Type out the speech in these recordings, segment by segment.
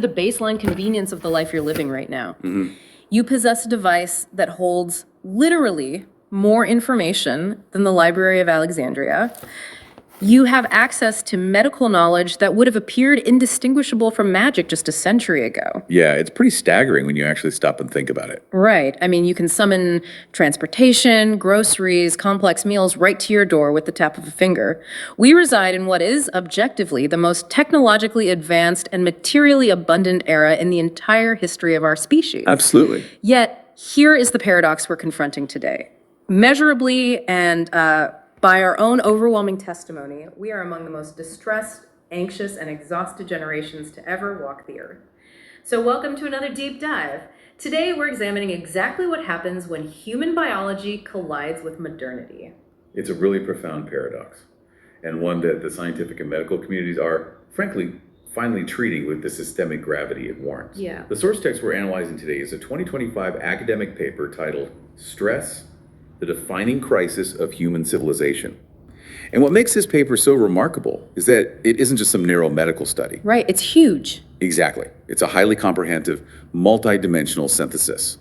the baseline convenience of the life you're living right now. You possess a device that holds literally more information than the Library of Alexandria. You have access to medical knowledge that would have appeared indistinguishable from magic just a century ago. Yeah, it's pretty staggering when you actually stop and think about it. Right. I mean, you can summon transportation, groceries, complex meals right to your door with the tap of a finger. We reside in what is, objectively, the most technologically advanced and materially abundant era in the entire history of our species. Absolutely. Yet, here is the paradox we're confronting today. Measurably and by our own overwhelming testimony, we are among the most distressed, anxious, and exhausted generations to ever walk the earth. So welcome to another deep dive. Today we're examining exactly what happens when human biology collides with modernity. It's a really profound paradox, and one that the scientific and medical communities are, frankly, finally treating with the systemic gravity it warrants. Yeah. The source text we're analyzing today is a 2025 academic paper titled Stress, the Defining Crisis of Human Civilization. And what makes this paper so remarkable is that it isn't just some narrow medical study. Right, it's huge. Exactly. It's a highly comprehensive, multidimensional synthesis.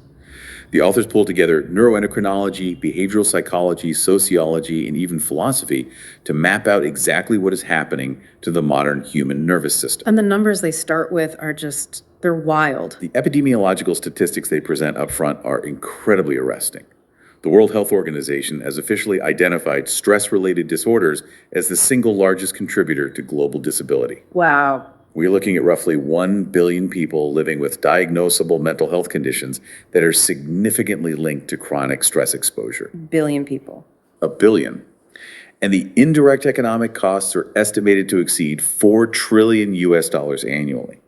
The authors pulled together neuroendocrinology, behavioral psychology, sociology, and even philosophy to map out exactly what is happening to the modern human nervous system. And the numbers they start with are just, they're wild. The epidemiological statistics they present up front are incredibly arresting. The World Health Organization has officially identified stress-related disorders as the single largest contributor to global disability. Wow. We're looking at roughly 1 billion people living with diagnosable mental health conditions that are significantly linked to chronic stress exposure. Billion people. A billion. And the indirect economic costs are estimated to exceed $4 trillion annually.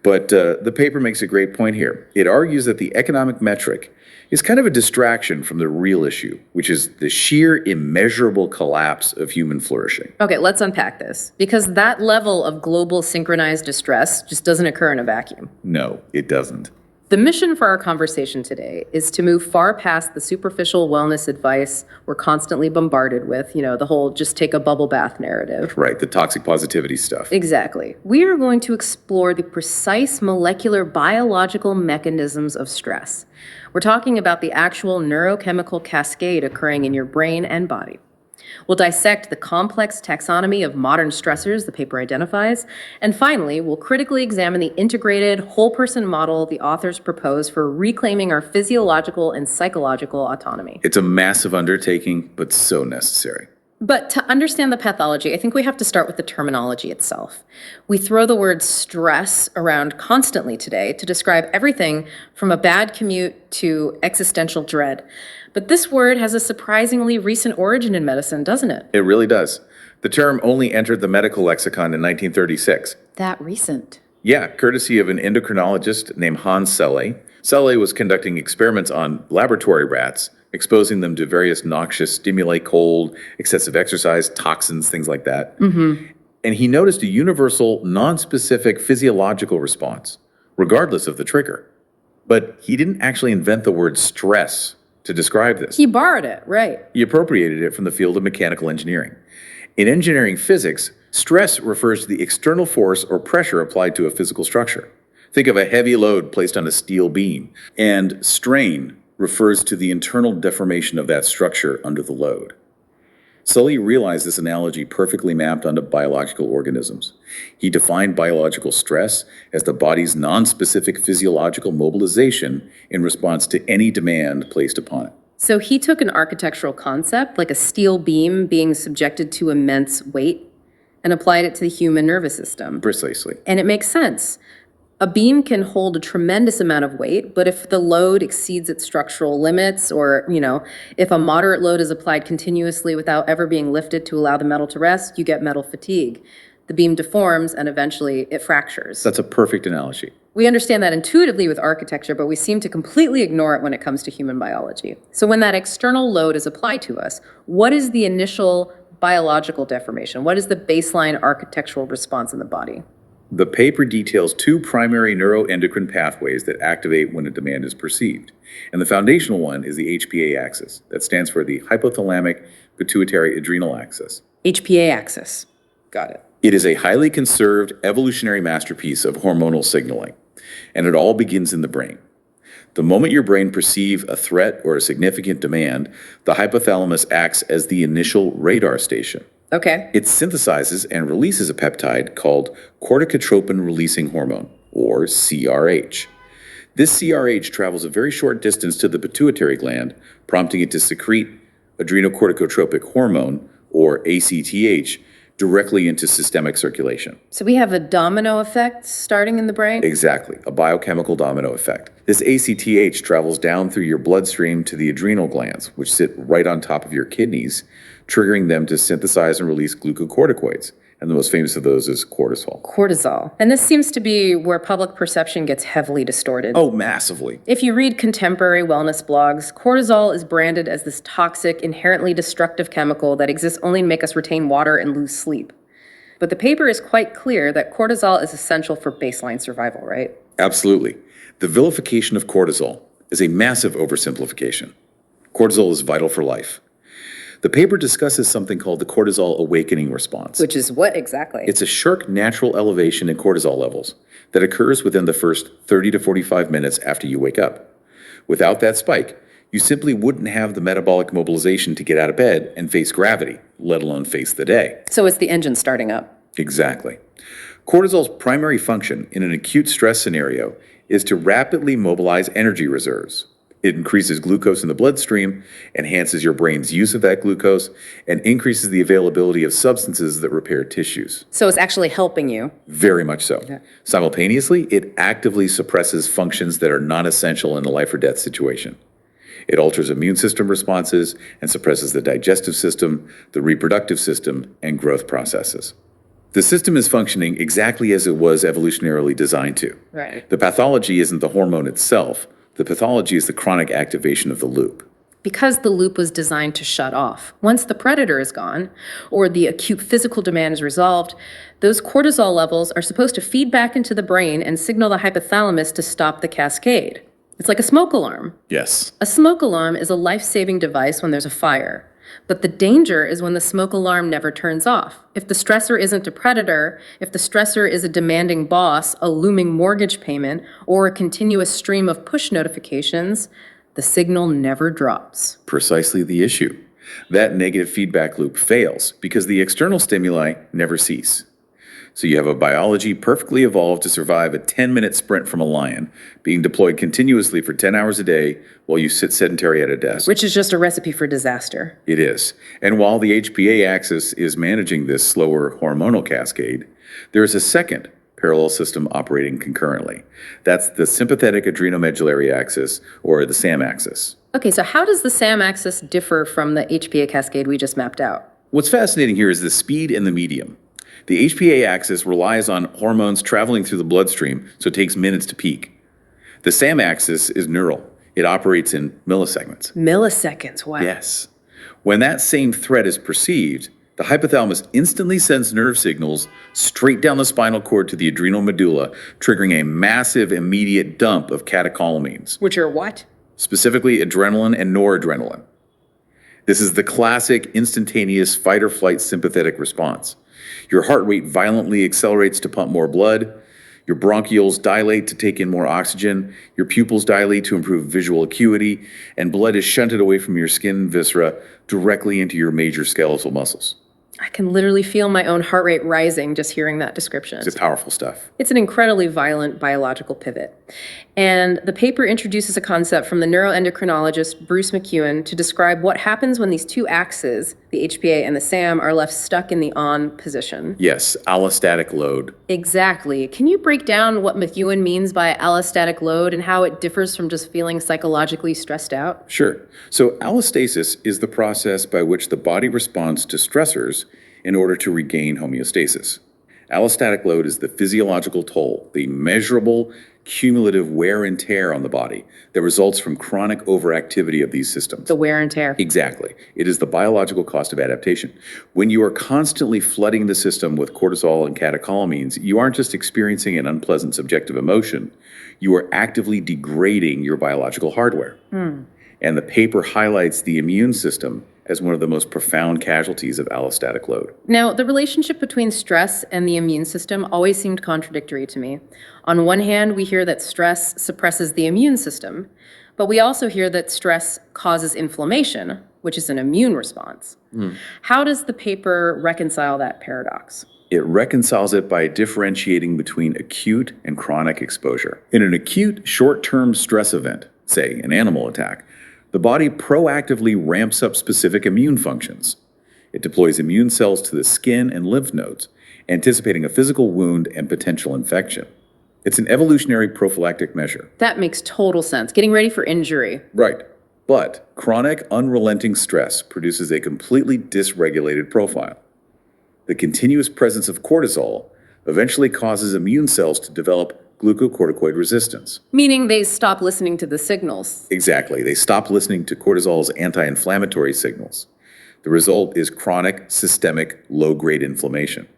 But the paper makes a great point here. It argues that the economic metric is kind of a distraction from the real issue, which is the sheer immeasurable collapse of human flourishing. Okay, let's unpack this, because that level of global synchronized distress just doesn't occur in a vacuum. No, it doesn't. The mission for our conversation today is to move far past the superficial wellness advice we're constantly bombarded with, the whole just take a bubble bath narrative. Right, the toxic positivity stuff. Exactly. We are going to explore the precise molecular biological mechanisms of stress. We're talking about the actual neurochemical cascade occurring in your brain and body. We'll dissect the complex taxonomy of modern stressors the paper identifies, and finally, we'll critically examine the integrated whole-person model the authors propose for reclaiming our physiological and psychological autonomy. It's a massive undertaking, but so necessary. But to understand the pathology, I think we have to start with the terminology itself. We throw the word stress around constantly today to describe everything from a bad commute to existential dread. But this word has a surprisingly recent origin in medicine, doesn't it? It really does. The term only entered the medical lexicon in 1936. That recent? Yeah, courtesy of an endocrinologist named Hans Selle. Selle was conducting experiments on laboratory rats, exposing them to various noxious stimuli, cold, excessive exercise, toxins, things like that. And he noticed a universal, non-specific physiological response, regardless of the trigger. But he didn't actually invent the word stress to describe this. He borrowed it, right. He appropriated it from the field of mechanical engineering. In engineering physics, stress refers to the external force or pressure applied to a physical structure. Think of a heavy load placed on a steel beam, and strain refers to the internal deformation of that structure under the load. Sully realized this analogy perfectly mapped onto biological organisms. He defined biological stress as the body's non-specific physiological mobilization in response to any demand placed upon it. So he took an architectural concept, like a steel beam being subjected to immense weight, and applied it to the human nervous system. Precisely. And it makes sense. A beam can hold a tremendous amount of weight, but if the load exceeds its structural limits, or, if a moderate load is applied continuously without ever being lifted to allow the metal to rest, you get metal fatigue. The beam deforms and eventually it fractures. That's a perfect analogy. We understand that intuitively with architecture, but we seem to completely ignore it when it comes to human biology. So when that external load is applied to us, what is the initial biological deformation? What is the baseline architectural response in the body? The paper details two primary neuroendocrine pathways that activate when a demand is perceived. And the foundational one is the HPA axis. That stands for the hypothalamic pituitary adrenal axis. HPA axis. Got it. It is a highly conserved evolutionary masterpiece of hormonal signaling, and it all begins in the brain. The moment your brain perceives a threat or a significant demand, the hypothalamus acts as the initial radar station. Okay. It synthesizes and releases a peptide called corticotropin-releasing hormone, or CRH. This CRH travels a very short distance to the pituitary gland, prompting it to secrete adrenocorticotropic hormone, or ACTH, directly into systemic circulation. So we have a domino effect starting in the brain? Exactly, a biochemical domino effect. This ACTH travels down through your bloodstream to the adrenal glands, which sit right on top of your kidneys, triggering them to synthesize and release glucocorticoids. And the most famous of those is cortisol. Cortisol. And this seems to be where public perception gets heavily distorted. Oh, massively. If you read contemporary wellness blogs, cortisol is branded as this toxic, inherently destructive chemical that exists only to make us retain water and lose sleep. But the paper is quite clear that cortisol is essential for baseline survival, right? Absolutely. The vilification of cortisol is a massive oversimplification. Cortisol is vital for life. The paper discusses something called the cortisol awakening response. Which is what exactly? It's a sharp natural elevation in cortisol levels that occurs within the first 30 to 45 minutes after you wake up. Without that spike, you simply wouldn't have the metabolic mobilization to get out of bed and face gravity, let alone face the day. So it's the engine starting up. Exactly. Cortisol's primary function in an acute stress scenario is to rapidly mobilize energy reserves. It increases glucose in the bloodstream, enhances your brain's use of that glucose, and increases the availability of substances that repair tissues. So it's actually helping you. Very much so. Okay. Simultaneously, it actively suppresses functions that are not essential in a life or death situation. It alters immune system responses and suppresses the digestive system, the reproductive system, and growth processes. The system is functioning exactly as it was evolutionarily designed to. Right. The pathology isn't the hormone itself. The pathology is the chronic activation of the loop. Because the loop was designed to shut off. Once the predator is gone, or the acute physical demand is resolved, those cortisol levels are supposed to feed back into the brain and signal the hypothalamus to stop the cascade. It's like a smoke alarm. Yes. A smoke alarm is a life-saving device when there's a fire. But the danger is when the smoke alarm never turns off. If the stressor isn't a predator, if the stressor is a demanding boss, a looming mortgage payment, or a continuous stream of push notifications, the signal never drops. Precisely the issue. That negative feedback loop fails because the external stimuli never cease. So you have a biology perfectly evolved to survive a 10-minute sprint from a lion, being deployed continuously for 10 hours a day while you sit sedentary at a desk. Which is just a recipe for disaster. It is. And while the HPA axis is managing this slower hormonal cascade, there is a second parallel system operating concurrently. That's the sympathetic adrenomedullary axis, or the SAM axis. Okay, so how does the SAM axis differ from the HPA cascade we just mapped out? What's fascinating here is the speed and the medium. The HPA axis relies on hormones traveling through the bloodstream, so it takes minutes to peak. The SAM axis is neural. It operates in milliseconds. Milliseconds, wow. Yes. When that same threat is perceived, the hypothalamus instantly sends nerve signals straight down the spinal cord to the adrenal medulla, triggering a massive immediate dump of catecholamines. Which are what? Specifically adrenaline and noradrenaline. This is the classic instantaneous fight or flight sympathetic response. Your heart rate violently accelerates to pump more blood. Your bronchioles dilate to take in more oxygen. Your pupils dilate to improve visual acuity. And blood is shunted away from your skin and viscera directly into your major skeletal muscles. I can literally feel my own heart rate rising just hearing that description. It's powerful stuff. It's an incredibly violent biological pivot. And the paper introduces a concept from the neuroendocrinologist Bruce McEwen to describe what happens when these two axes, the HPA and the SAM, are left stuck in the on position. Yes, allostatic load. Exactly. Can you break down what McEwen means by allostatic load and how it differs from just feeling psychologically stressed out? Sure. So allostasis is the process by which the body responds to stressors in order to regain homeostasis. Allostatic load is the physiological toll, the measurable cumulative wear and tear on the body that results from chronic overactivity of these systems. The wear and tear. Exactly. It is the biological cost of adaptation. When you are constantly flooding the system with cortisol and catecholamines, you aren't just experiencing an unpleasant subjective emotion, you are actively degrading your biological hardware. And the paper highlights the immune system as one of the most profound casualties of allostatic load. Now, the relationship between stress and the immune system always seemed contradictory to me. On one hand, we hear that stress suppresses the immune system, but we also hear that stress causes inflammation, which is an immune response. How does the paper reconcile that paradox? It reconciles it by differentiating between acute and chronic exposure. In an acute, short-term stress event, say an animal attack, the body proactively ramps up specific immune functions. It deploys immune cells to the skin and lymph nodes, anticipating a physical wound and potential infection. It's an evolutionary prophylactic measure. That makes total sense. Getting ready for injury. Right. But chronic, unrelenting stress produces a completely dysregulated profile. The continuous presence of cortisol eventually causes immune cells to develop glucocorticoid resistance. Meaning they stop listening to the signals. Exactly. They stop listening to cortisol's anti-inflammatory signals. The result is chronic, systemic, low-grade inflammation.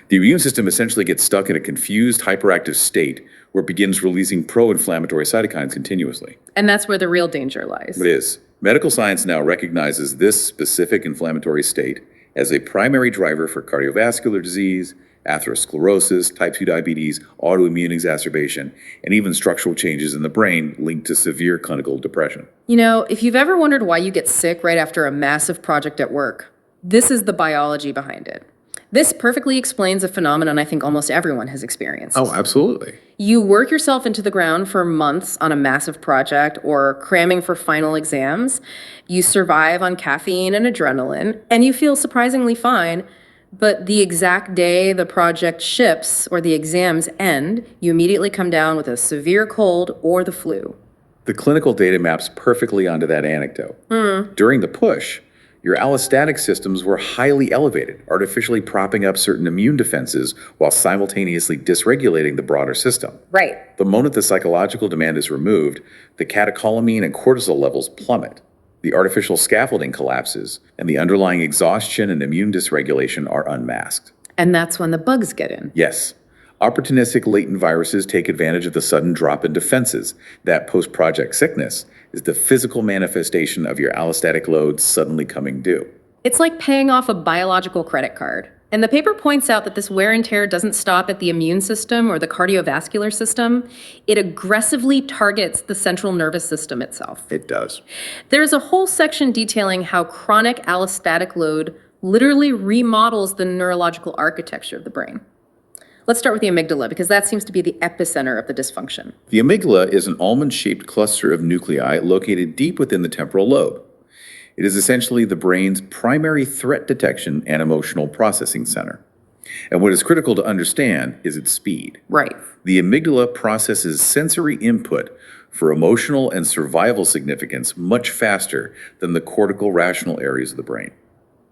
The immune system essentially gets stuck in a confused, hyperactive state where it begins releasing pro-inflammatory cytokines continuously. And that's where the real danger lies. It is. Medical science now recognizes this specific inflammatory state as a primary driver for cardiovascular disease, atherosclerosis, type 2 diabetes, autoimmune exacerbation, and even structural changes in the brain linked to severe clinical depression. You know, if you've ever wondered why you get sick right after a massive project at work, this is the biology behind it. This perfectly explains a phenomenon I think almost everyone has experienced. Oh, absolutely. You work yourself into the ground for months on a massive project or cramming for final exams. You survive on caffeine and adrenaline, and you feel surprisingly fine. But the exact day the project ships or the exams end, you immediately come down with a severe cold or the flu. The clinical data maps perfectly onto that anecdote. During the push, your allostatic systems were highly elevated, artificially propping up certain immune defenses while simultaneously dysregulating the broader system. Right. The moment the psychological demand is removed, the catecholamine and cortisol levels plummet. The artificial scaffolding collapses, and the underlying exhaustion and immune dysregulation are unmasked. And that's when the bugs get in. Yes, opportunistic latent viruses take advantage of the sudden drop in defenses. That post-project sickness is the physical manifestation of your allostatic load suddenly coming due. It's like paying off a biological credit card. And the paper points out that this wear and tear doesn't stop at the immune system or the cardiovascular system. It aggressively targets the central nervous system itself. It does. There's a whole section detailing how chronic allostatic load literally remodels the neurological architecture of the brain. Let's start with the amygdala, because that seems to be the epicenter of the dysfunction. The amygdala is an almond-shaped cluster of nuclei located deep within the temporal lobe. It is essentially the brain's primary threat detection and emotional processing center. And what is critical to understand is its speed. Right. The amygdala processes sensory input for emotional and survival significance much faster than the cortical rational areas of the brain.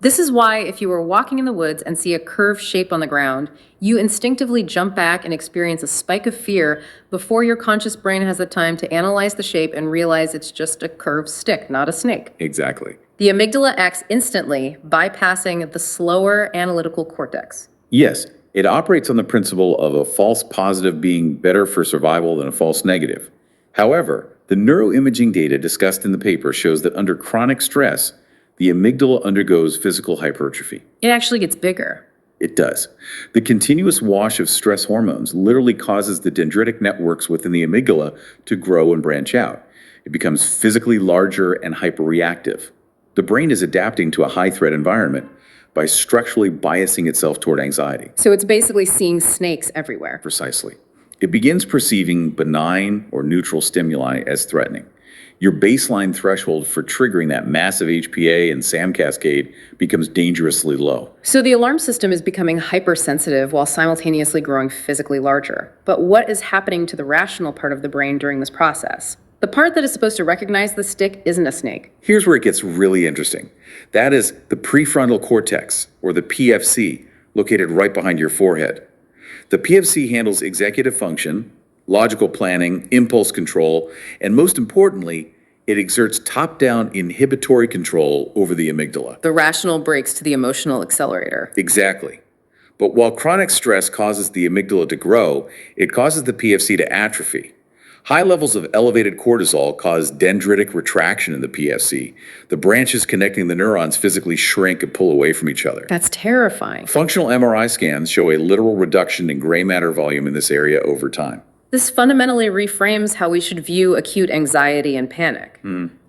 This is why if you were walking in the woods and see a curved shape on the ground, you instinctively jump back and experience a spike of fear before your conscious brain has the time to analyze the shape and realize it's just a curved stick, not a snake. Exactly. The amygdala acts instantly, bypassing the slower analytical cortex. Yes, it operates on the principle of a false positive being better for survival than a false negative. However, the neuroimaging data discussed in the paper shows that under chronic stress, the amygdala undergoes physical hypertrophy. It actually gets bigger. It does. The continuous wash of stress hormones literally causes the dendritic networks within the amygdala to grow and branch out. It becomes physically larger and hyperreactive. The brain is adapting to a high-threat environment by structurally biasing itself toward anxiety. So it's basically seeing snakes everywhere. Precisely. It begins perceiving benign or neutral stimuli as threatening. Your baseline threshold for triggering that massive HPA and SAM cascade becomes dangerously low. So the alarm system is becoming hypersensitive while simultaneously growing physically larger. But what is happening to the rational part of the brain during this process? The part that is supposed to recognize the stick isn't a snake. Here's where it gets really interesting. That is the prefrontal cortex, or the PFC, located right behind your forehead. The PFC handles executive function, logical planning, impulse control, and most importantly, it exerts top-down inhibitory control over the amygdala. The rational brakes to the emotional accelerator. Exactly. But while chronic stress causes the amygdala to grow, it causes the PFC to atrophy. High levels of elevated cortisol cause dendritic retraction in the PFC. The branches connecting the neurons physically shrink and pull away from each other. That's terrifying. Functional MRI scans show a literal reduction in gray matter volume in this area over time. This fundamentally reframes how we should view acute anxiety and panic.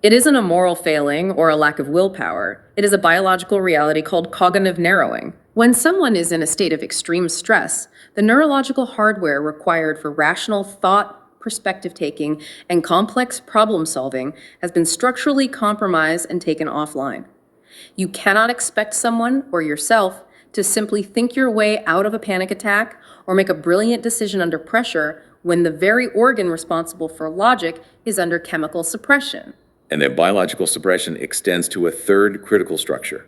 It isn't a moral failing or a lack of willpower. It is a biological reality called cognitive narrowing. When someone is in a state of extreme stress, the neurological hardware required for rational thought, perspective taking, and complex problem solving has been structurally compromised and taken offline. You cannot expect someone or yourself to simply think your way out of a panic attack or make a brilliant decision under pressure when the very organ responsible for logic is under chemical suppression. And that biological suppression extends to a third critical structure,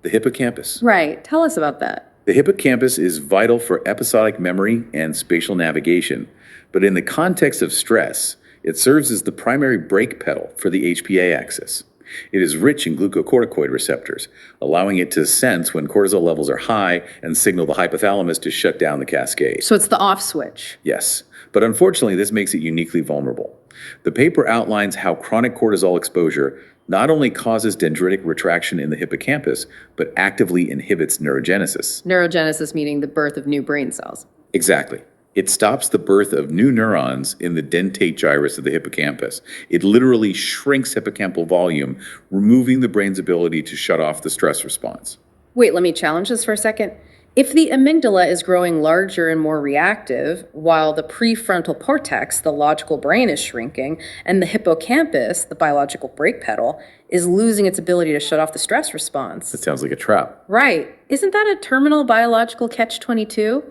the hippocampus. Right. Tell us about that. The hippocampus is vital for episodic memory and spatial navigation, but in the context of stress, it serves as the primary brake pedal for the HPA axis. It is rich in glucocorticoid receptors, allowing it to sense when cortisol levels are high and signal the hypothalamus to shut down the cascade. So it's the off switch. Yes, but unfortunately, this makes it uniquely vulnerable. The paper outlines how chronic cortisol exposure not only causes dendritic retraction in the hippocampus, but actively inhibits neurogenesis. Neurogenesis meaning the birth of new brain cells. Exactly. It stops the birth of new neurons in the dentate gyrus of the hippocampus. It literally shrinks hippocampal volume, removing the brain's ability to shut off the stress response. Wait, let me challenge this for a second. If the amygdala is growing larger and more reactive, while the prefrontal cortex, the logical brain, is shrinking, and the hippocampus, the biological brake pedal, is losing its ability to shut off the stress response. That sounds like a trap. Right. Isn't that a terminal biological catch-22?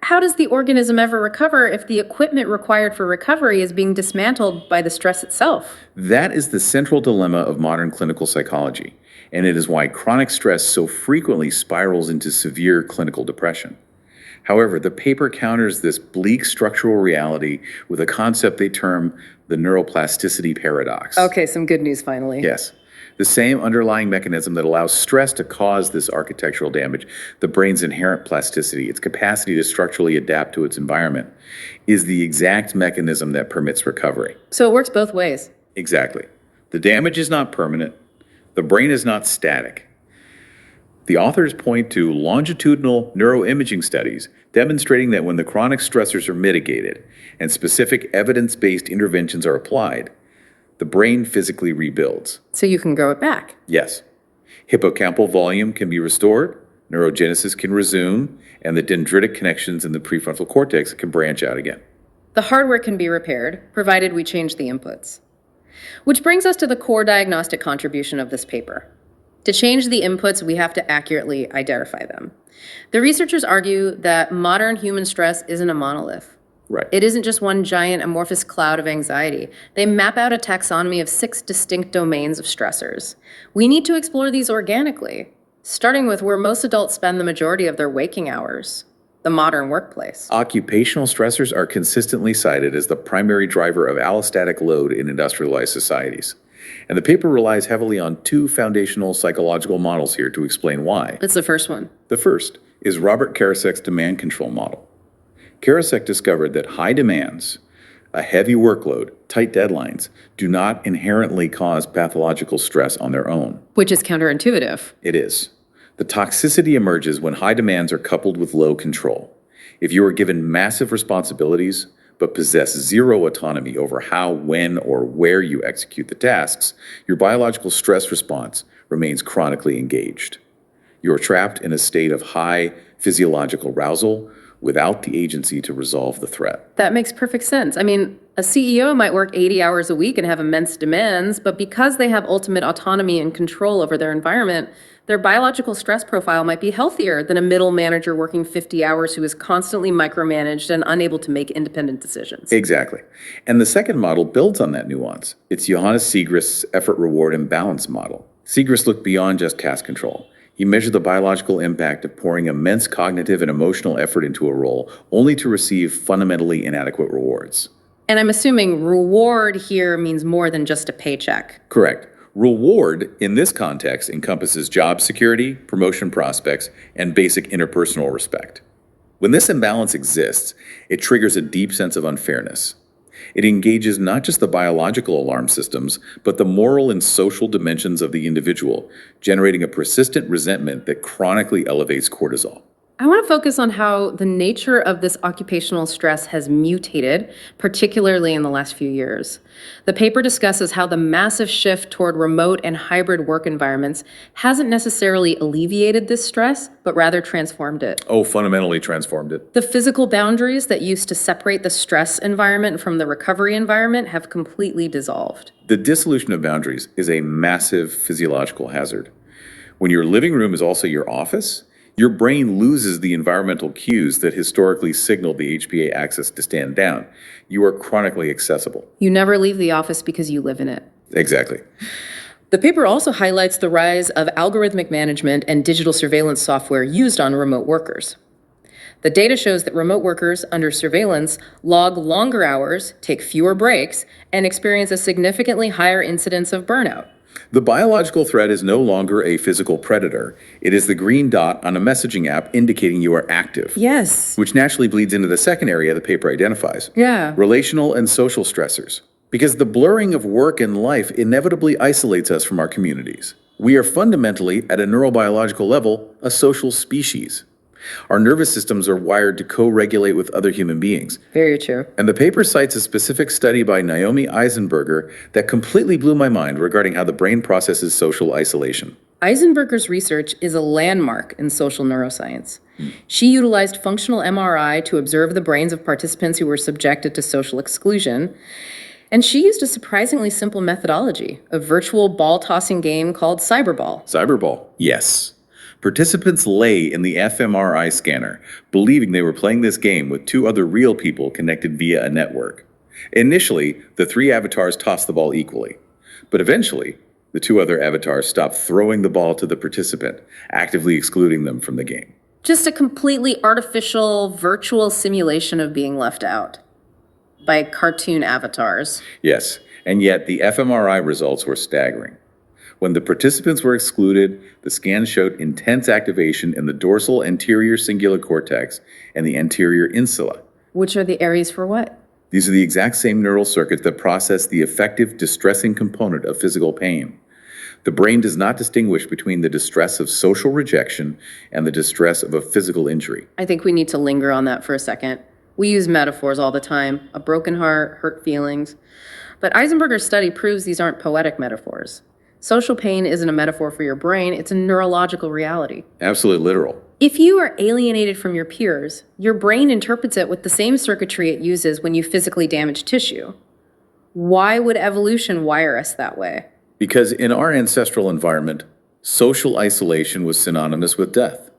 How does the organism ever recover if the equipment required for recovery is being dismantled by the stress itself? That is the central dilemma of modern clinical psychology, and it is why chronic stress so frequently spirals into severe clinical depression. However, the paper counters this bleak structural reality with a concept they term the neuroplasticity paradox. Okay, some good news finally. Yes. The same underlying mechanism that allows stress to cause this architectural damage, the brain's inherent plasticity, its capacity to structurally adapt to its environment, is the exact mechanism that permits recovery. So it works both ways. Exactly. The damage is not permanent. The brain is not static. The authors point to longitudinal neuroimaging studies demonstrating that when the chronic stressors are mitigated and specific evidence-based interventions are applied, the brain physically rebuilds. So you can grow it back. Yes. Hippocampal volume can be restored, neurogenesis can resume, and the dendritic connections in the prefrontal cortex can branch out again. The hardware can be repaired, provided we change the inputs. Which brings us to the core diagnostic contribution of this paper. To change the inputs, we have to accurately identify them. The researchers argue that modern human stress isn't a monolith. Right. It isn't just one giant amorphous cloud of anxiety. They map out a taxonomy of 6 distinct domains of stressors. We need to explore these organically, starting with where most adults spend the majority of their waking hours, the modern workplace. Occupational stressors are consistently cited as the primary driver of allostatic load in industrialized societies. And the paper relies heavily on 2 foundational psychological models here to explain why. That's the first one. The first is Robert Karasek's demand control model. Karasek discovered that high demands, a heavy workload, tight deadlines, do not inherently cause pathological stress on their own. Which is counterintuitive. It is. The toxicity emerges when high demands are coupled with low control. If you are given massive responsibilities, but possess zero autonomy over how, when, or where you execute the tasks, your biological stress response remains chronically engaged. You are trapped in a state of high physiological arousal without the agency to resolve the threat. That makes perfect sense. I mean, a CEO might work 80 hours a week and have immense demands, but because they have ultimate autonomy and control over their environment, their biological stress profile might be healthier than a middle manager working 50 hours who is constantly micromanaged and unable to make independent decisions. Exactly. And the second model builds on that nuance. It's Johannes Segrist's effort, reward, and balance model. Segrist looked beyond just task control. He measured the biological impact of pouring immense cognitive and emotional effort into a role only to receive fundamentally inadequate rewards. And I'm assuming reward here means more than just a paycheck. Correct. Reward in this context encompasses job security, promotion prospects, and basic interpersonal respect. When this imbalance exists, it triggers a deep sense of unfairness. It engages not just the biological alarm systems, but the moral and social dimensions of the individual, generating a persistent resentment that chronically elevates cortisol. I want to focus on how the nature of this occupational stress has mutated, particularly in the last few years. The paper discusses how the massive shift toward remote and hybrid work environments hasn't necessarily alleviated this stress, but rather transformed it. Oh, fundamentally transformed it. The physical boundaries that used to separate the stress environment from the recovery environment have completely dissolved. The dissolution of boundaries is a massive physiological hazard. When your living room is also your office, your brain loses the environmental cues that historically signaled the HPA axis to stand down. You are chronically accessible. You never leave the office because you live in it. Exactly. The paper also highlights the rise of algorithmic management and digital surveillance software used on remote workers. The data shows that remote workers under surveillance log longer hours, take fewer breaks, and experience a significantly higher incidence of burnout. The biological threat is no longer a physical predator. It is the green dot on a messaging app indicating you are active. Yes. Which naturally bleeds into the second area the paper identifies. Yeah. Relational and social stressors. Because the blurring of work and life inevitably isolates us from our communities. We are fundamentally, at a neurobiological level, a social species. Our nervous systems are wired to co-regulate with other human beings. Very true. And the paper cites a specific study by Naomi Eisenberger that completely blew my mind regarding how the brain processes social isolation. Eisenberger's research is a landmark in social neuroscience. She utilized functional MRI to observe the brains of participants who were subjected to social exclusion. And she used a surprisingly simple methodology, a virtual ball-tossing game called Cyberball. Cyberball, yes. Participants lay in the fMRI scanner, believing they were playing this game with two other real people connected via a network. Initially, the three avatars tossed the ball equally. But eventually, the two other avatars stopped throwing the ball to the participant, actively excluding them from the game. Just a completely artificial, virtual simulation of being left out by cartoon avatars. Yes, and yet the fMRI results were staggering. When the participants were excluded, the scan showed intense activation in the dorsal anterior cingulate cortex and the anterior insula. Which are the areas for what? These are the exact same neural circuits that process the effective distressing component of physical pain. The brain does not distinguish between the distress of social rejection and the distress of a physical injury. I think we need to linger on that for a second. We use metaphors all the time, a broken heart, hurt feelings. But Eisenberger's study proves these aren't poetic metaphors. Social pain isn't a metaphor for your brain, it's a neurological reality. Absolutely literal. If you are alienated from your peers, your brain interprets it with the same circuitry it uses when you physically damage tissue. Why would evolution wire us that way? Because in our ancestral environment, social isolation was synonymous with death.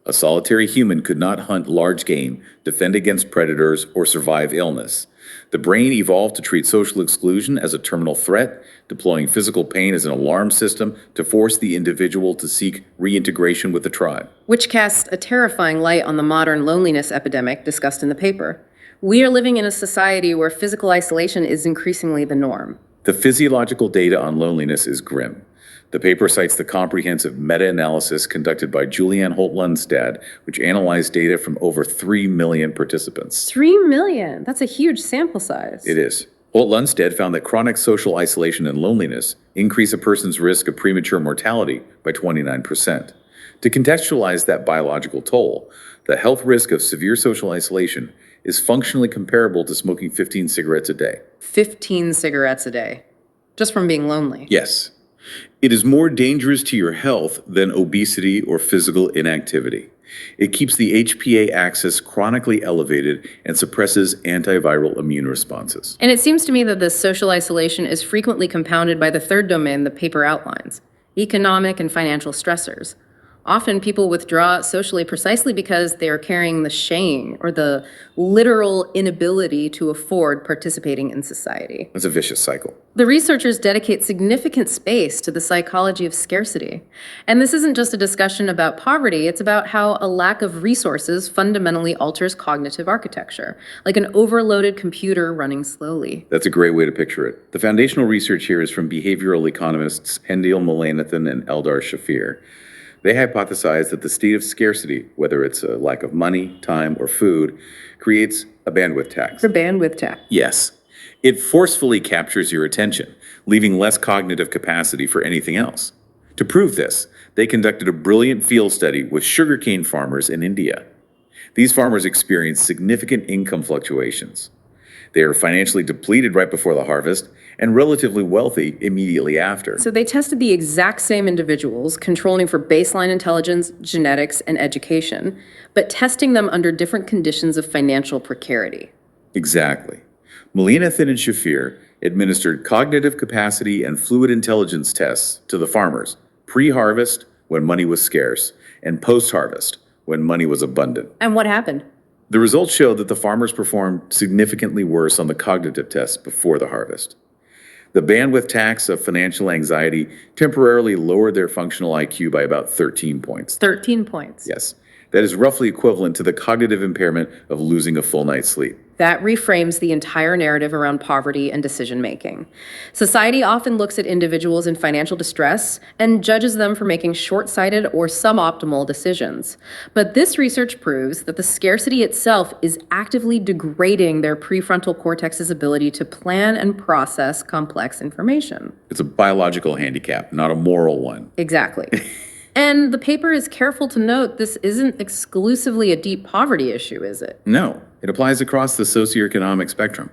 A solitary human could not hunt large game, defend against predators, or survive illness. The brain evolved to treat social exclusion as a terminal threat, deploying physical pain as an alarm system to force the individual to seek reintegration with the tribe. Which casts a terrifying light on the modern loneliness epidemic discussed in the paper. We are living in a society where physical isolation is increasingly the norm. The physiological data on loneliness is grim. The paper cites the comprehensive meta-analysis conducted by Julianne Holt-Lundstad, which analyzed data from over 3 million participants. 3 million? That's a huge sample size. It is. Holt-Lundstad found that chronic social isolation and loneliness increase a person's risk of premature mortality by 29%. To contextualize that biological toll, the health risk of severe social isolation is functionally comparable to smoking 15 cigarettes a day. 15 cigarettes a day, just from being lonely. Yes. It is more dangerous to your health than obesity or physical inactivity. It keeps the HPA axis chronically elevated and suppresses antiviral immune responses. And it seems to me that this social isolation is frequently compounded by the third domain the paper outlines, economic and financial stressors. Often people withdraw socially precisely because they are carrying the shame or the literal inability to afford participating in society. It's a vicious cycle. The researchers dedicate significant space to the psychology of scarcity. And this isn't just a discussion about poverty, it's about how a lack of resources fundamentally alters cognitive architecture, like an overloaded computer running slowly. That's a great way to picture it. The foundational research here is from behavioral economists Hendil Mullainathan and Eldar Shafir. They hypothesize that the state of scarcity, whether it's a lack of money, time, or food, creates a bandwidth tax. For bandwidth tax. Yes. It forcefully captures your attention, leaving less cognitive capacity for anything else. To prove this, they conducted a brilliant field study with sugarcane farmers in India. These farmers experienced significant income fluctuations. They are financially depleted right before the harvest and relatively wealthy immediately after. So they tested the exact same individuals, controlling for baseline intelligence, genetics, and education, but testing them under different conditions of financial precarity. Exactly. Mulinathan and Shafir administered cognitive capacity and fluid intelligence tests to the farmers pre-harvest, when money was scarce, and post-harvest, when money was abundant. And what happened? The results showed that the farmers performed significantly worse on the cognitive tests before the harvest. The bandwidth tax of financial anxiety temporarily lowered their functional IQ by about 13 points. 13 points. Yes, that is roughly equivalent to the cognitive impairment of losing a full night's sleep. That reframes the entire narrative around poverty and decision-making. Society often looks at individuals in financial distress and judges them for making short-sighted or suboptimal decisions. But this research proves that the scarcity itself is actively degrading their prefrontal cortex's ability to plan and process complex information. It's a biological handicap, not a moral one. Exactly. And the paper is careful to note this isn't exclusively a deep poverty issue, is it? No, it applies across the socioeconomic spectrum.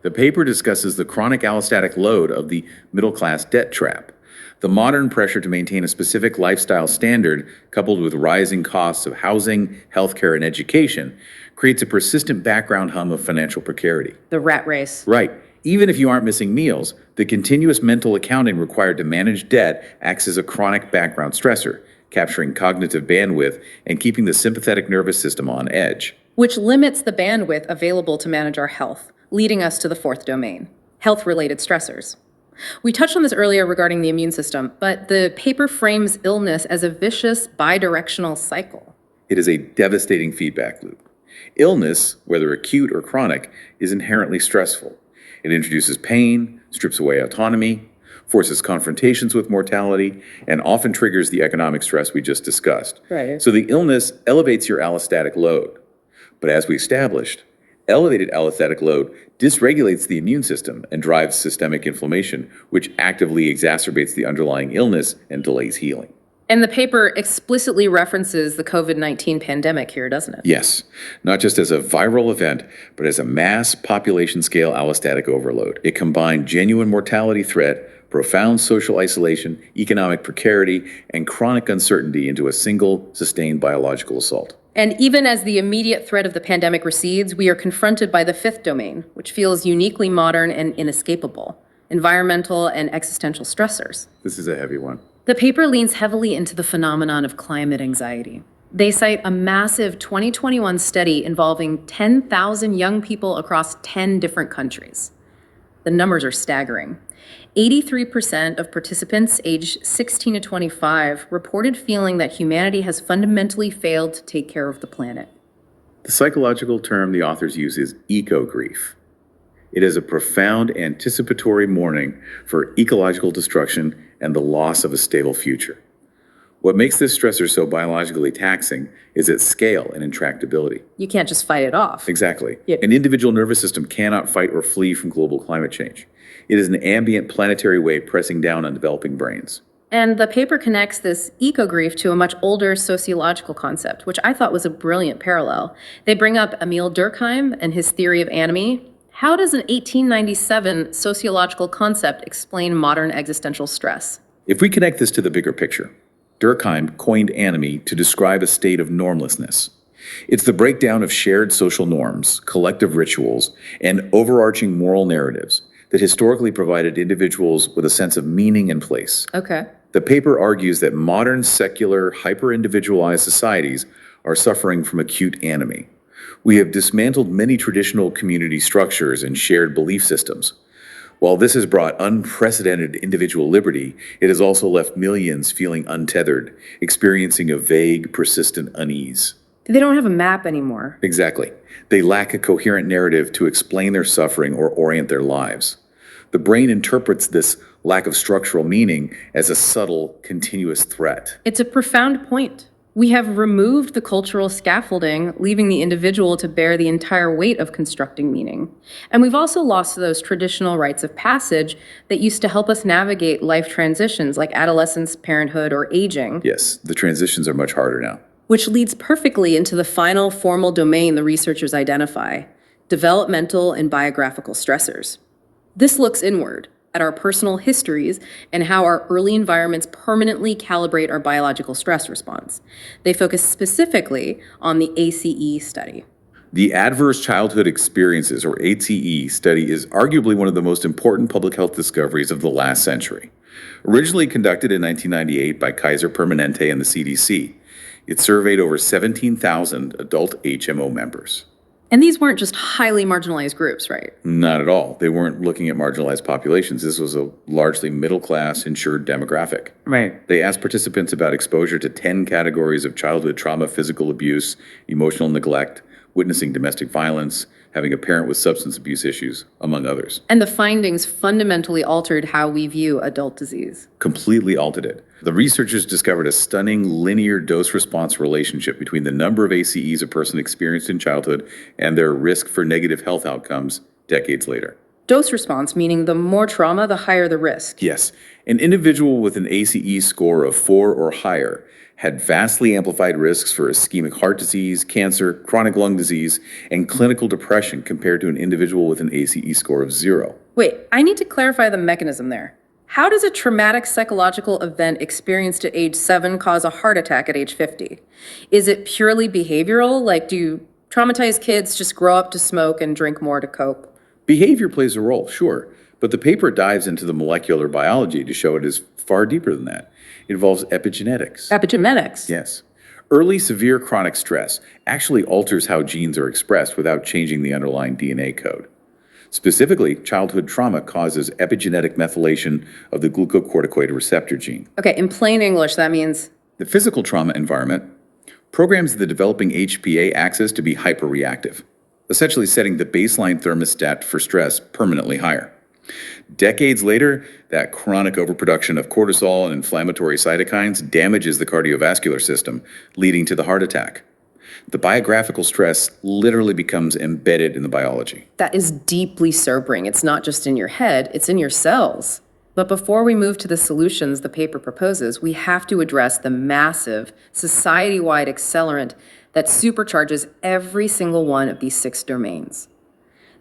The paper discusses the chronic allostatic load of the middle-class debt trap. The modern pressure to maintain a specific lifestyle standard, coupled with rising costs of housing, healthcare, and education, creates a persistent background hum of financial precarity. The rat race. Right. Even if you aren't missing meals, the continuous mental accounting required to manage debt acts as a chronic background stressor, capturing cognitive bandwidth and keeping the sympathetic nervous system on edge. Which limits the bandwidth available to manage our health, leading us to the fourth domain, health-related stressors. We touched on this earlier regarding the immune system, but the paper frames illness as a vicious, bidirectional cycle. It is a devastating feedback loop. Illness, whether acute or chronic, is inherently stressful. It introduces pain, strips away autonomy, forces confrontations with mortality, and often triggers the economic stress we just discussed. Right. So the illness elevates your allostatic load. But as we established, elevated allostatic load dysregulates the immune system and drives systemic inflammation, which actively exacerbates the underlying illness and delays healing. And the paper explicitly references the COVID-19 pandemic here, doesn't it? Yes, not just as a viral event, but as a mass population-scale allostatic overload. It combined genuine mortality threat, profound social isolation, economic precarity, and chronic uncertainty into a single, sustained biological assault. And even as the immediate threat of the pandemic recedes, we are confronted by the fifth domain, which feels uniquely modern and inescapable: environmental and existential stressors. This is a heavy one. The paper leans heavily into the phenomenon of climate anxiety. They cite a massive 2021 study involving 10,000 young people across 10 different countries. The numbers are staggering. 83% of participants aged 16 to 25 reported feeling that humanity has fundamentally failed to take care of the planet. The psychological term the authors use is eco-grief. It is a profound anticipatory mourning for ecological destruction and the loss of a stable future. What makes this stressor so biologically taxing is its scale and intractability. You can't just fight it off. Exactly. Yeah. An individual nervous system cannot fight or flee from global climate change. It is an ambient planetary wave pressing down on developing brains. And the paper connects this eco-grief to a much older sociological concept, which I thought was a brilliant parallel. They bring up Emil Durkheim and his theory of anomie. How does an 1897 sociological concept explain modern existential stress? If we connect this to the bigger picture, Durkheim coined anomie to describe a state of normlessness. It's the breakdown of shared social norms, collective rituals, and overarching moral narratives that historically provided individuals with a sense of meaning and place. Okay. The paper argues that modern secular, hyper-individualized societies are suffering from acute anomie. We have dismantled many traditional community structures and shared belief systems. While this has brought unprecedented individual liberty, it has also left millions feeling untethered, experiencing a vague, persistent unease. They don't have a map anymore. Exactly. They lack a coherent narrative to explain their suffering or orient their lives. The brain interprets this lack of structural meaning as a subtle, continuous threat. It's a profound point. We have removed the cultural scaffolding, leaving the individual to bear the entire weight of constructing meaning. And we've also lost those traditional rites of passage that used to help us navigate life transitions like adolescence, parenthood, or aging. Yes, the transitions are much harder now. Which leads perfectly into the final formal domain the researchers identify: developmental and biographical stressors. This looks inward at our personal histories and how our early environments permanently calibrate our biological stress response. They focus specifically on the ACE study. The Adverse Childhood Experiences, or ATE, study is arguably one of the most important public health discoveries of the last century. Originally conducted in 1998 by Kaiser Permanente and the CDC, it surveyed over 17,000 adult HMO members. And these weren't just highly marginalized groups, right? Not at all. They weren't looking at marginalized populations. This was a largely middle-class, insured demographic. Right. They asked participants about exposure to 10 categories of childhood trauma, physical abuse, emotional neglect, witnessing domestic violence, having a parent with substance abuse issues, among others. And the findings fundamentally altered how we view adult disease. Completely altered it. The researchers discovered a stunning linear dose-response relationship between the number of ACEs a person experienced in childhood and their risk for negative health outcomes decades later. Dose response, meaning the more trauma, the higher the risk. Yes, an individual with an ACE score of 4 or higher had vastly amplified risks for ischemic heart disease, cancer, chronic lung disease, and clinical depression compared to an individual with an ACE score of 0. Wait, I need to clarify the mechanism there. How does a traumatic psychological event experienced at age 7 cause a heart attack at age 50? Is it purely behavioral? Like, do traumatized kids just grow up to smoke and drink more to cope? Behavior plays a role, sure, but the paper dives into the molecular biology to show it is far deeper than that. It involves epigenetics. Epigenetics? Yes. Early severe chronic stress actually alters how genes are expressed without changing the underlying DNA code. Specifically, childhood trauma causes epigenetic methylation of the glucocorticoid receptor gene. Okay, in plain English, that means The physical trauma environment programs the developing HPA axis to be hyperreactive, essentially setting the baseline thermostat for stress permanently higher. Decades later, that chronic overproduction of cortisol and inflammatory cytokines damages the cardiovascular system, leading to the heart attack. The biographical stress literally becomes embedded in the biology. that is deeply sobering. It's not just in your head, it's in your cells. But before we move to the solutions the paper proposes, we have to address the massive, society-wide accelerant that supercharges every single one of these 6 domains.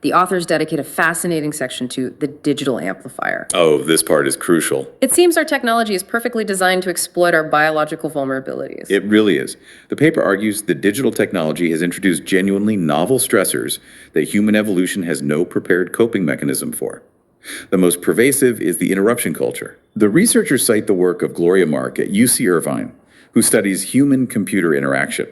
The authors dedicate a fascinating section to the digital amplifier. Oh, this part is crucial. It seems our technology is perfectly designed to exploit our biological vulnerabilities. It really is. The paper argues that digital technology has introduced genuinely novel stressors that human evolution has no prepared coping mechanism for. The most pervasive is the interruption culture. The researchers cite the work of Gloria Mark at UC Irvine, who studies human-computer interaction.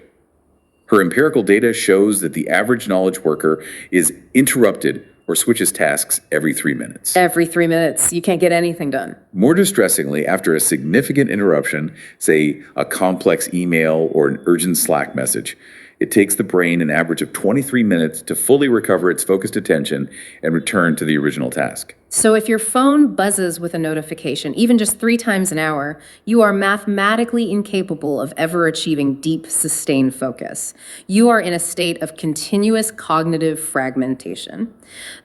Her empirical data shows that the average knowledge worker is interrupted or switches tasks every 3 minutes. Every 3 minutes, you can't get anything done. More distressingly, after a significant interruption, say a complex email or an urgent Slack message, it takes the brain an average of 23 minutes to fully recover its focused attention and return to the original task. So if your phone buzzes with a notification, even just 3 times an hour, you are mathematically incapable of ever achieving deep, sustained focus. You are in a state of continuous cognitive fragmentation.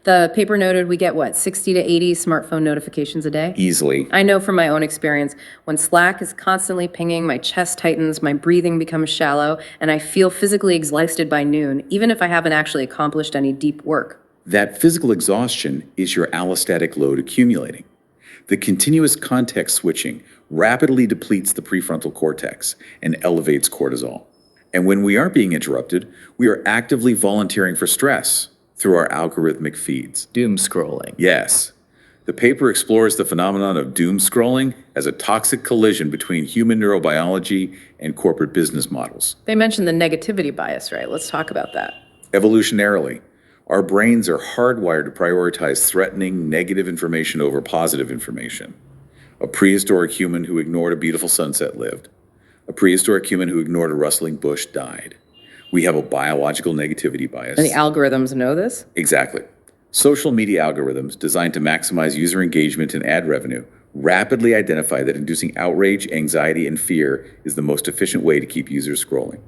The paper noted we get, 60 to 80 smartphone notifications a day? Easily. I know from my own experience, when Slack is constantly pinging, my chest tightens, my breathing becomes shallow, and I feel physically exhausted by noon, even if I haven't actually accomplished any deep work. That physical exhaustion is your allostatic load accumulating. The continuous context switching rapidly depletes the prefrontal cortex and elevates cortisol. And when we aren't being interrupted, we are actively volunteering for stress through our algorithmic feeds. Doom scrolling. Yes. The paper explores the phenomenon of doom scrolling as a toxic collision between human neurobiology and corporate business models. They mentioned the negativity bias, right? Let's talk about that. Evolutionarily, our brains are hardwired to prioritize threatening, negative information over positive information. A prehistoric human who ignored a beautiful sunset lived. A prehistoric human who ignored a rustling bush died. We have a biological negativity bias. And the algorithms know this? Exactly. Social media algorithms designed to maximize user engagement and ad revenue rapidly identify that inducing outrage, anxiety, and fear is the most efficient way to keep users scrolling.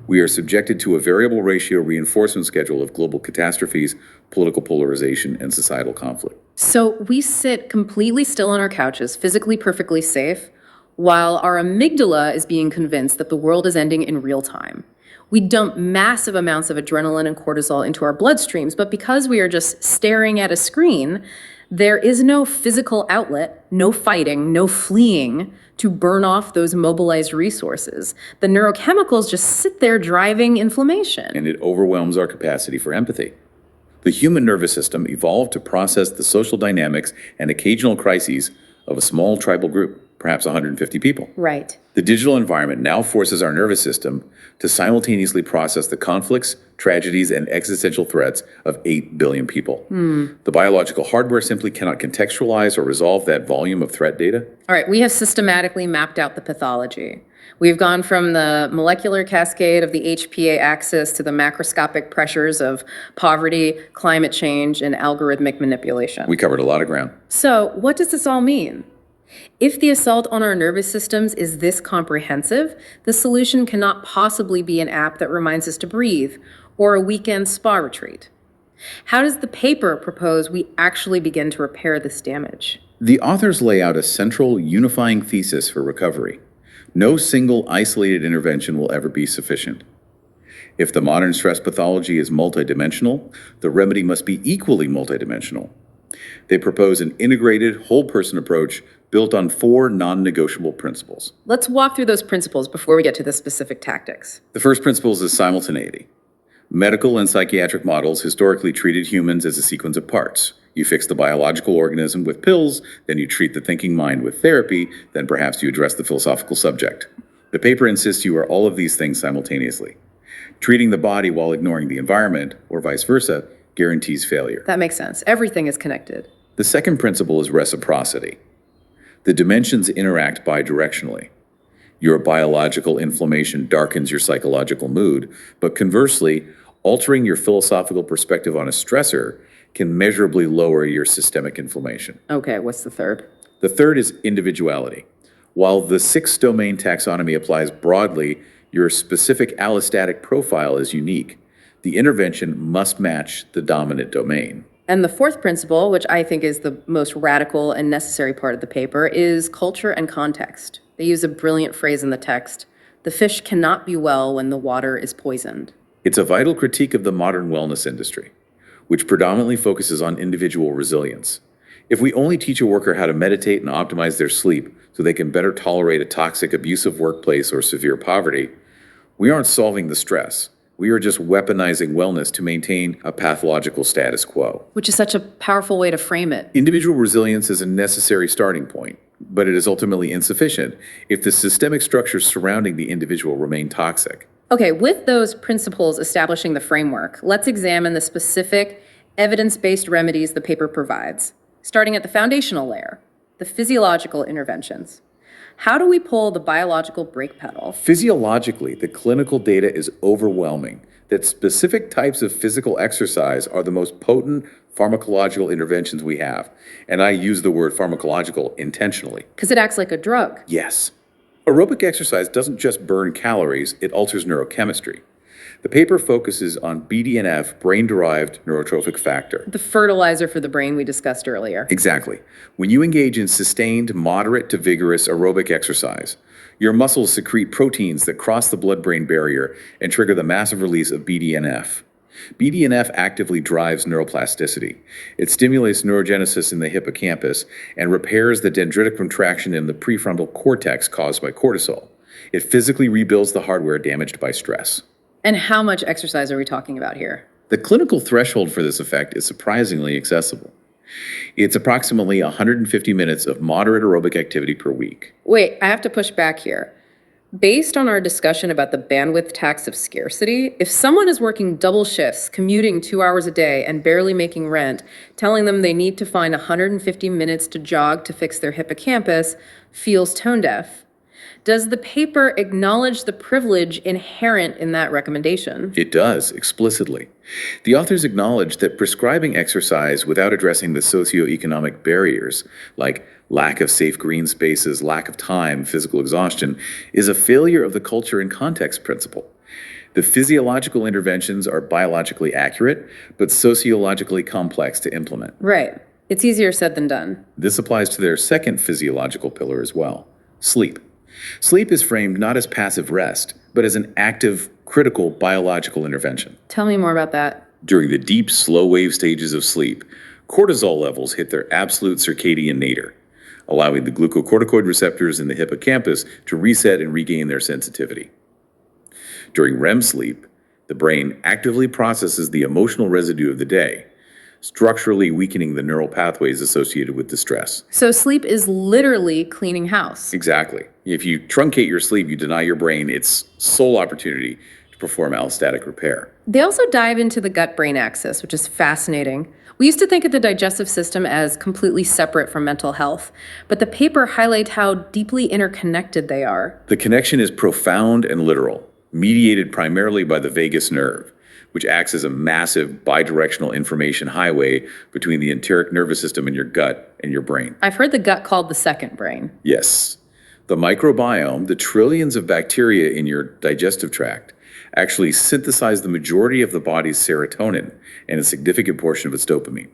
We are subjected to a variable ratio reinforcement schedule of global catastrophes, political polarization, and societal conflict. So we sit completely still on our couches, physically perfectly safe, while our amygdala is being convinced that the world is ending in real time. We dump massive amounts of adrenaline and cortisol into our bloodstreams, but because we are just staring at a screen, there is no physical outlet, no fighting, no fleeing to burn off those mobilized resources. The neurochemicals just sit there driving inflammation. And it overwhelms our capacity for empathy. The human nervous system evolved to process the social dynamics and occasional crises of a small tribal group, perhaps 150 people. Right. The digital environment now forces our nervous system to simultaneously process the conflicts, tragedies, and existential threats of 8 billion people. The biological hardware simply cannot contextualize or resolve that volume of threat data. All right, we have systematically mapped out the pathology. We've gone from the molecular cascade of the HPA axis to the macroscopic pressures of poverty, climate change, and algorithmic manipulation. We covered a lot of ground. So, what does this all mean? If the assault on our nervous systems is this comprehensive, the solution cannot possibly be an app that reminds us to breathe or a weekend spa retreat. How does the paper propose we actually begin to repair this damage? The authors lay out a central unifying thesis for recovery. No single isolated intervention will ever be sufficient. If the modern stress pathology is multidimensional, the remedy must be equally multidimensional. They propose an integrated, whole-person approach built on 4 non-negotiable principles. Let's walk through those principles before we get to the specific tactics. The first principle is simultaneity. Medical and psychiatric models historically treated humans as a sequence of parts. You fix the biological organism with pills, then you treat the thinking mind with therapy, then perhaps you address the philosophical subject. The paper insists you are all of these things simultaneously. Treating the body while ignoring the environment, or vice versa, guarantees failure. That makes sense. Everything is connected. The second principle is reciprocity. The dimensions interact bidirectionally. Your biological inflammation darkens your psychological mood, but conversely, altering your philosophical perspective on a stressor can measurably lower your systemic inflammation. Okay, what's the third? The third is individuality. While the 6-domain taxonomy applies broadly, your specific allostatic profile is unique. The intervention must match the dominant domain. And the fourth principle, which I think is the most radical and necessary part of the paper, is culture and context. They use a brilliant phrase in the text: the fish cannot be well when the water is poisoned. It's a vital critique of the modern wellness industry, which predominantly focuses on individual resilience. If we only teach a worker how to meditate and optimize their sleep so they can better tolerate a toxic, abusive workplace or severe poverty, we aren't solving the stress. We are just weaponizing wellness to maintain a pathological status quo. Which is such a powerful way to frame it. Individual resilience is a necessary starting point, but it is ultimately insufficient if the systemic structures surrounding the individual remain toxic. Okay, with those principles establishing the framework, let's examine the specific evidence-based remedies the paper provides, starting at the foundational layer, the physiological interventions. How do we pull the biological brake pedal? Physiologically, the clinical data is overwhelming that specific types of physical exercise are the most potent pharmacological interventions we have. And I use the word pharmacological intentionally. Because it acts like a drug. Yes. Aerobic exercise doesn't just burn calories, it alters neurochemistry. The paper focuses on BDNF, brain-derived neurotrophic factor. The fertilizer for the brain we discussed earlier. Exactly. When you engage in sustained, moderate to vigorous aerobic exercise, your muscles secrete proteins that cross the blood-brain barrier and trigger the massive release of BDNF. BDNF actively drives neuroplasticity. It stimulates neurogenesis in the hippocampus and repairs the dendritic contraction in the prefrontal cortex caused by cortisol. It physically rebuilds the hardware damaged by stress. And how much exercise are we talking about here? The clinical threshold for this effect is surprisingly accessible. It's approximately 150 minutes of moderate aerobic activity per week. Wait, I have to push back here. Based on our discussion about the bandwidth tax of scarcity, if someone is working double shifts, commuting 2 hours a day, and barely making rent, telling them they need to find 150 minutes to jog to fix their hippocampus feels tone deaf. Does the paper acknowledge the privilege inherent in that recommendation? It does, explicitly. The authors acknowledge that prescribing exercise without addressing the socioeconomic barriers, like lack of safe green spaces, lack of time, physical exhaustion, is a failure of the culture and context principle. The physiological interventions are biologically accurate, but sociologically complex to implement. Right. It's easier said than done. This applies to their second physiological pillar as well, sleep. Sleep is framed not as passive rest, but as an active, critical biological intervention. Tell me more about that. During the deep, slow-wave stages of sleep, cortisol levels hit their absolute circadian nadir, allowing the glucocorticoid receptors in the hippocampus to reset and regain their sensitivity. During REM sleep, the brain actively processes the emotional residue of the day, structurally weakening the neural pathways associated with distress. So sleep is literally cleaning house. Exactly. If you truncate your sleep, you deny your brain its sole opportunity to perform allostatic repair. They also dive into the gut-brain axis, which is fascinating. We used to think of the digestive system as completely separate from mental health, but the paper highlights how deeply interconnected they are. The connection is profound and literal, mediated primarily by the vagus nerve, which acts as a massive bidirectional information highway between the enteric nervous system in your gut and your brain. I've heard the gut called the second brain. Yes. The microbiome, the trillions of bacteria in your digestive tract, actually synthesize the majority of the body's serotonin and a significant portion of its dopamine.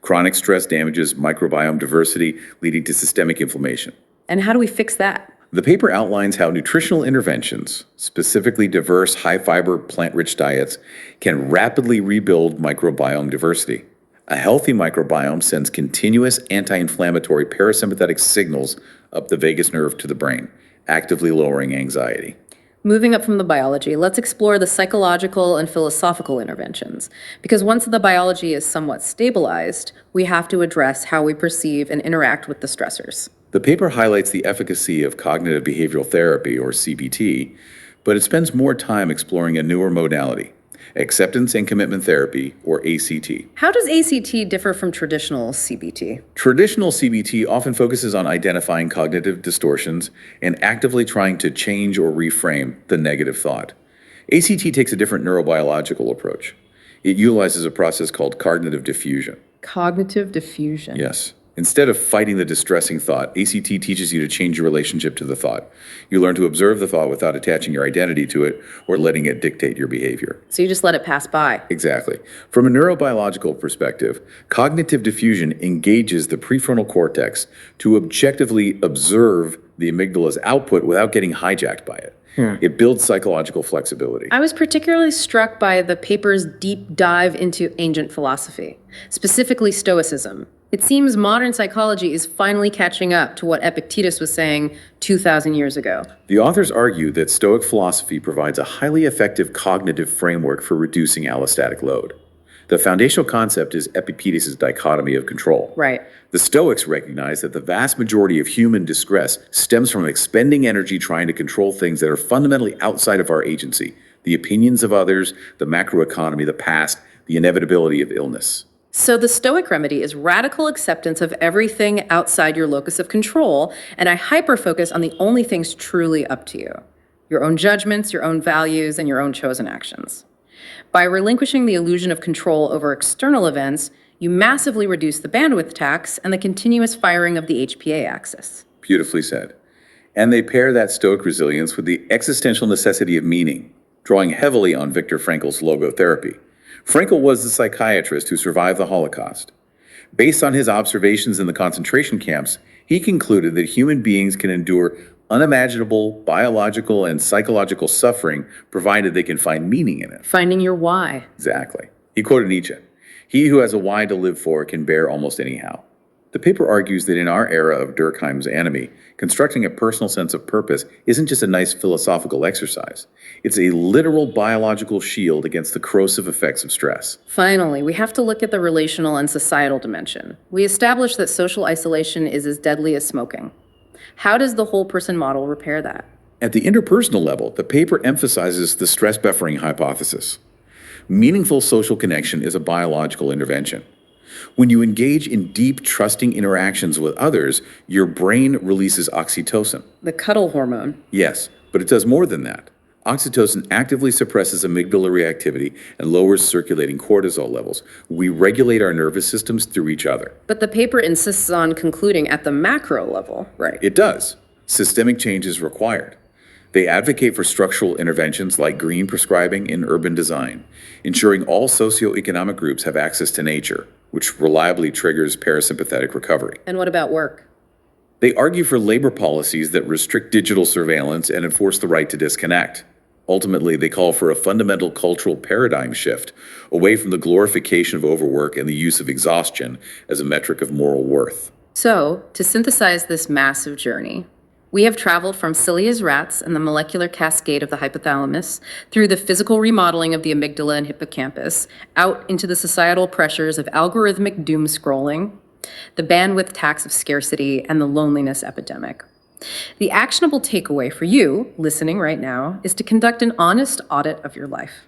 Chronic stress damages microbiome diversity, leading to systemic inflammation. And how do we fix that? The paper outlines how nutritional interventions, specifically diverse, high-fiber, plant-rich diets, can rapidly rebuild microbiome diversity. A healthy microbiome sends continuous anti-inflammatory parasympathetic signals up the vagus nerve to the brain, actively lowering anxiety. Moving up from the biology, let's explore the psychological and philosophical interventions. Because once the biology is somewhat stabilized, we have to address how we perceive and interact with the stressors. The paper highlights the efficacy of cognitive behavioral therapy, or CBT, but it spends more time exploring a newer modality, acceptance and commitment therapy, or ACT. How does ACT differ from traditional CBT? Traditional CBT often focuses on identifying cognitive distortions and actively trying to change or reframe the negative thought. ACT takes a different neurobiological approach. It utilizes a process called cognitive diffusion. Cognitive diffusion. Yes. Instead of fighting the distressing thought, ACT teaches you to change your relationship to the thought. You learn to observe the thought without attaching your identity to it or letting it dictate your behavior. So you just let it pass by. Exactly. From a neurobiological perspective, cognitive diffusion engages the prefrontal cortex to objectively observe the amygdala's output without getting hijacked by it. It builds psychological flexibility. I was particularly struck by the paper's deep dive into ancient philosophy, specifically Stoicism. It seems modern psychology is finally catching up to what Epictetus was saying 2,000 years ago. The authors argue that Stoic philosophy provides a highly effective cognitive framework for reducing allostatic load. The foundational concept is Epictetus' dichotomy of control. Right. The Stoics recognize that the vast majority of human distress stems from expending energy trying to control things that are fundamentally outside of our agency: the opinions of others, the macroeconomy, the past, the inevitability of illness. So the Stoic remedy is radical acceptance of everything outside your locus of control, and I hyper-focus on the only things truly up to you: your own judgments, your own values, and your own chosen actions. By relinquishing the illusion of control over external events, you massively reduce the bandwidth tax and the continuous firing of the HPA axis. Beautifully said. And they pair that Stoic resilience with the existential necessity of meaning, drawing heavily on Viktor Frankl's logotherapy. Frankl was the psychiatrist who survived the Holocaust. Based on his observations in the concentration camps, he concluded that human beings can endure unimaginable biological and psychological suffering provided they can find meaning in it. Finding your why. Exactly. He quoted Nietzsche: "He who has a why to live for can bear almost anyhow." The paper argues that in our era of Durkheim's enemy, constructing a personal sense of purpose isn't just a nice philosophical exercise. It's a literal biological shield against the corrosive effects of stress. Finally, we have to look at the relational and societal dimension. We established that social isolation is as deadly as smoking. How does the whole person model repair that? At the interpersonal level, the paper emphasizes the stress buffering hypothesis. Meaningful social connection is a biological intervention. When you engage in deep, trusting interactions with others, your brain releases oxytocin. The cuddle hormone. Yes, but it does more than that. Oxytocin actively suppresses amygdala reactivity and lowers circulating cortisol levels. We regulate our nervous systems through each other. But the paper insists on concluding at the macro level. Right. It does. Systemic change is required. They advocate for structural interventions like green prescribing in urban design, ensuring all socioeconomic groups have access to nature, which reliably triggers parasympathetic recovery. And what about work? They argue for labor policies that restrict digital surveillance and enforce the right to disconnect. Ultimately, they call for a fundamental cultural paradigm shift away from the glorification of overwork and the use of exhaustion as a metric of moral worth. So, to synthesize this massive journey, we have traveled from silly as rats and the molecular cascade of the hypothalamus, through the physical remodeling of the amygdala and hippocampus, out into the societal pressures of algorithmic doom scrolling, the bandwidth tax of scarcity, and the loneliness epidemic. The actionable takeaway for you, listening right now, is to conduct an honest audit of your life.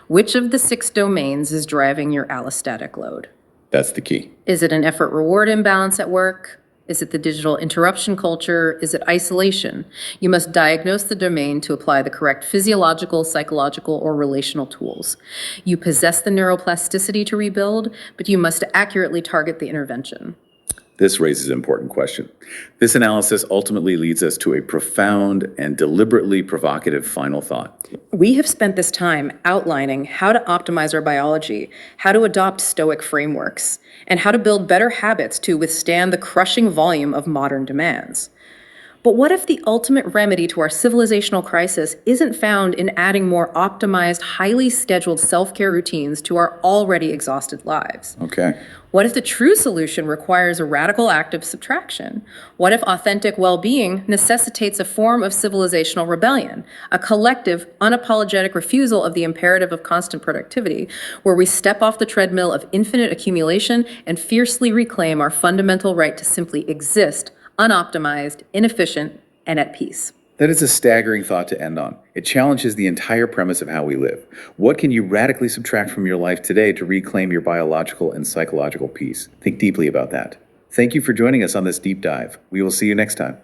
Which of the 6 domains is driving your allostatic load? That's the key. Is it an effort-reward imbalance at work? Is it the digital interruption culture? Is it isolation? You must diagnose the domain to apply the correct physiological, psychological, or relational tools. You possess the neuroplasticity to rebuild, but you must accurately target the intervention. This raises an important question. This analysis ultimately leads us to a profound and deliberately provocative final thought. We have spent this time outlining how to optimize our biology, how to adopt stoic frameworks, and how to build better habits to withstand the crushing volume of modern demands. But what if the ultimate remedy to our civilizational crisis isn't found in adding more optimized, highly scheduled self-care routines to our already exhausted lives? Okay. What if the true solution requires a radical act of subtraction? What if authentic well-being necessitates a form of civilizational rebellion, a collective, unapologetic refusal of the imperative of constant productivity, where we step off the treadmill of infinite accumulation and fiercely reclaim our fundamental right to simply exist, unoptimized, inefficient, and at peace? That is a staggering thought to end on. It challenges the entire premise of how we live. What can you radically subtract from your life today to reclaim your biological and psychological peace? Think deeply about that. Thank you for joining us on this deep dive. We will see you next time.